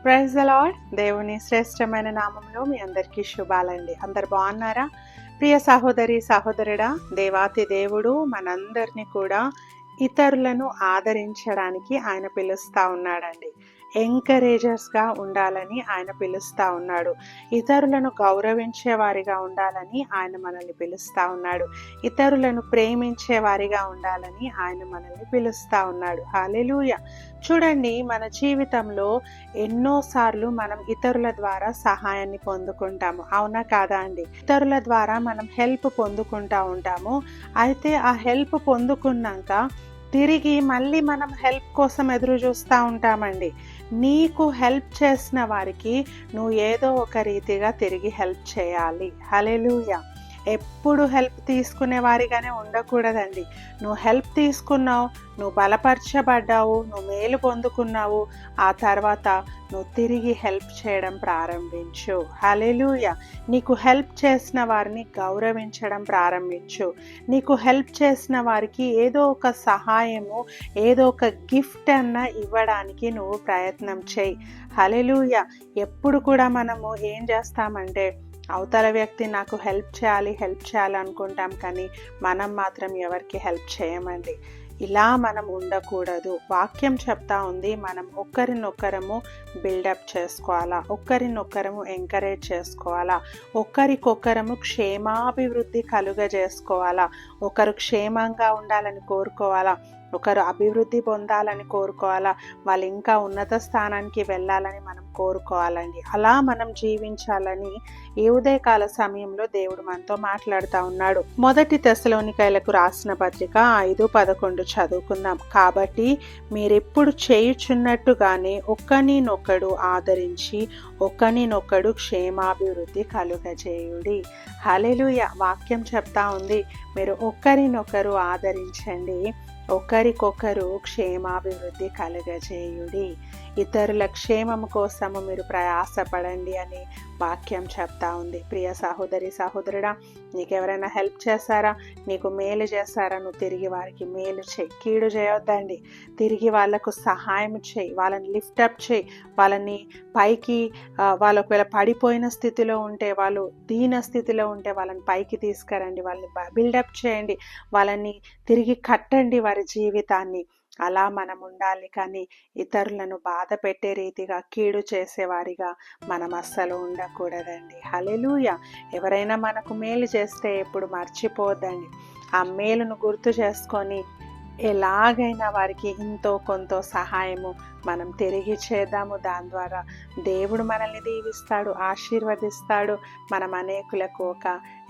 Praise the lord. దేవుని శ్రేష్టమైన నామంలో మీ అందరికీ శుభాలండి. అందరు బాగున్నారా? ప్రియ సహోదరి సహోదరుడా, దేవాతి దేవుడు మనందరినీ కూడా ఇతరులను ఆదరించడానికి ఆయన పిలుస్తూ ఉన్నాడండి. ఎంకరేజర్స్గా ఉండాలని ఆయన పిలుస్తూ ఉన్నాడు. ఇతరులను గౌరవించే వారిగా ఉండాలని ఆయన మనల్ని పిలుస్తూ ఉన్నాడు. ఇతరులను ప్రేమించే వారిగా ఉండాలని ఆయన మనల్ని పిలుస్తూ ఉన్నాడు. హల్లెలూయా. చూడండి, మన జీవితంలో ఎన్నోసార్లు మనం ఇతరుల ద్వారా సహాయాన్ని పొందుకుంటాము, అవునా కాదా అండి? ఇతరుల ద్వారా మనం హెల్ప్ పొందుకుంటా ఉంటాము. అయితే ఆ హెల్ప్ పొందుకున్నాక తిరిగి మళ్ళీ మనం హెల్ప్ కోసం ఎదురు చూస్తూ ఉంటామండి. నీకు హెల్ప్ చేసిన వారికి నువ్వు ఏదో ఒక రీతిగా తిరిగి హెల్ప్ చేయాలి. హల్లెలూయా. ఎప్పుడు హెల్ప్ తీసుకునే వారిగానే ఉండకూడదండి. నువ్వు హెల్ప్ తీసుకున్నావు, నువ్వు బలపరచబడ్డావు, నువ్వు మేలు పొందుకున్నావు, ఆ తర్వాత నువ్వు తిరిగి హెల్ప్ చేయడం ప్రారంభించు. హల్లెలూయా. నీకు హెల్ప్ చేసిన వారిని గౌరవించడం ప్రారంభించు. నీకు హెల్ప్ చేసిన వారికి ఏదో ఒక సహాయము, ఏదో ఒక గిఫ్ట్ అన్నా ఇవ్వడానికి నువ్వు ప్రయత్నం చేయి. హల్లెలూయా. ఎప్పుడు కూడా మనము ఏం చేస్తామంటే, అవతల వ్యక్తి నాకు హెల్ప్ చేయాలి అనుకుంటాం, కానీ మనం మాత్రం ఎవరికి హెల్ప్ చేయమండి. ఇలా మనం ఉండకూడదు. వాక్యం చెప్తా ఉంది, మనం ఒకరినొకరము బిల్డప్ చేసుకోవాలా, ఒకరినొకరము ఎంకరేజ్ చేసుకోవాలా, ఒకరికొకరము క్షేమాభివృద్ధి కలుగజేసుకోవాలా, ఒకరు క్షేమంగా ఉండాలని కోరుకోవాలా, ఒకరు అభివృద్ధి పొందాలని కోరుకోవాలా, వాళ్ళు ఇంకా ఉన్నత స్థానానికి వెళ్ళాలని మనం కోరుకోవాలండి. అలా మనం జీవించాలని ఈ ఉదయకాల సమయంలో దేవుడు మనతో మాట్లాడుతూ ఉన్నాడు. 1 తెస్సలోనికైలకు రాసిన పత్రిక 5:11 చదువుకుందాం. కాబట్టి మీరెప్పుడు చేయుచున్నట్టుగానే ఒకరినొకడు ఆదరించి ఒకరినొకడు క్షేమాభివృద్ధి కలుగజేయుడి. హల్లెలూయా. వాక్యం చెప్తా ఉంది, మీరు ఒకరినొకరు ఆదరించండి, ఒకరికొకరు క్షేమాభివృద్ధి కలుగజేయుడి. ఇతరుల క్షేమం కోసము మీరు ప్రయాసపడండి అని వాక్యం చెప్తా ఉంది. ప్రియ సహోదరి సహోదరుడా, నీకెవరైనా హెల్ప్ చేశారా, నీకు మేలు చేశారా, నువ్వు తిరిగి వారికి మేలు చేయి. కీడు చేయొద్దండి. తిరిగి వాళ్ళకు సహాయం చేయి, వాళ్ళని లిఫ్టప్ చేయి, వాళ్ళని పైకి, వాళ్ళు ఒకవేళ పడిపోయిన స్థితిలో ఉంటే, వాళ్ళు దీన స్థితిలో ఉంటే వాళ్ళని పైకి తీసుకురండి, వాళ్ళని బిల్డప్ చేయండి, వాళ్ళని తిరిగి కట్టండి వారి జీవితాన్ని. అలా మనం ఉండాలి, కానీ ఇతరులను బాధ పెట్టే రీతిగా, కీడు చేసేవారిగా మనం అస్సలు ఉండకూడదండి. హల్లెలూయా. ఎవరైనా మనకు మేలు చేస్తే ఎప్పుడు మర్చిపోద్దండి. ఆ మేలును గుర్తు చేసుకొని ఎలాగైనా వారికి ఇంతో కొంత సహాయము మనం తిరిగి చేద్దాము. దాని ద్వారా దేవుడు మనల్ని దీవిస్తాడు, ఆశీర్వదిస్తాడు. మనం అనేకులకు ఒక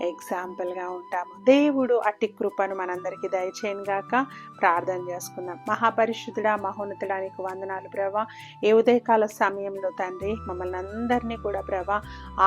ఎగ్జాంపుల్గా ఉంటాము. దేవుడు అట్టి కృపను మనందరికీ దయచేయను గాక. ప్రార్థన చేసుకుందాం. మహాపరిశుద్ధుడా, మహోన్నతుడా, నీకు వందనాలు ప్రభా. ఏ ఉదయకాల సమయంలో తండ్రి మమ్మల్ని అందరినీ కూడా ప్రభా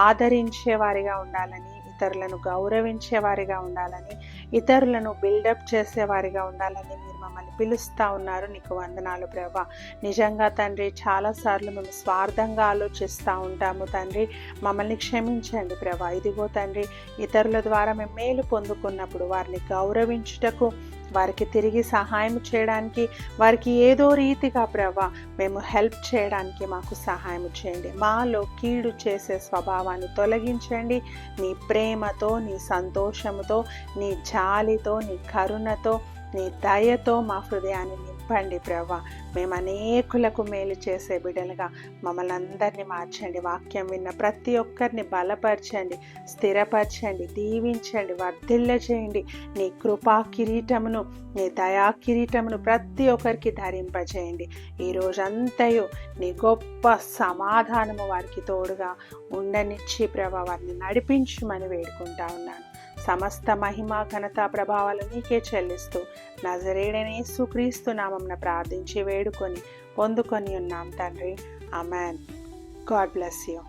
ఆదరించే వారిగా ఉండాలని, ఇతరులను గౌరవించే వారిగా ఉండాలని, ఇతరులను బిల్డప్ చేసేవారిగా ఉండాలని మీరు మమ్మల్ని పిలుస్తూ ఉన్నారు. నీకు వందనాలు ప్రభా. నిజంగా తండ్రి, చాలాసార్లు మేము స్వార్థంగా ఆలోచిస్తూ ఉంటాము తండ్రి. మమ్మల్ని క్షమించండి ప్రభా. ఇదిగో తండ్రి, ఇతరుల ద్వారా మేము మేలు పొందుకున్నప్పుడు వారిని గౌరవించుటకు, వారికి తిరిగి సహాయం చేయడానికి, వారికి ఏదో రీతిగా ప్రభా మేము హెల్ప్ చేయడానికి మాకు సహాయం చేయండి. మాలో కీడు చేసే స్వభావాన్ని తొలగించండి. నీ ప్రేమతో, నీ సంతోషముతో, నీ జాలితో, నీ కరుణతో, నీ దయతో మా హృదయాన్ని నింపండి ప్రభా. మేము అనేకులకు మేలు చేసే బిడ్డలుగా మమ్మల్ని అందరినీ మార్చండి. వాక్యం విన్న ప్రతి ఒక్కరిని బలపరచండి, స్థిరపరచండి, దీవించండి, వర్ధిల్ల చేయండి. నీ కృపా కిరీటమును, నీ దయా కిరీటమును ప్రతి ఒక్కరికి ధరింపచేయండి. ఈ రోజంతయు నీ గొప్ప సమాధానము వారికి తోడుగా ఉండనిచ్చి ప్రభా వారిని నడిపించుమని వేడుకుంటా ఉన్నాను. సమస్త మహిమ, ఘనత, ప్రభావాలు నీకే చెల్లిస్తూ నజరేయుడైన యేసుక్రీస్తు నామమున ప్రార్థించి వేడుకొని పొందుకొని ఉన్నాం తండ్రి. ఆమేన్. God bless you.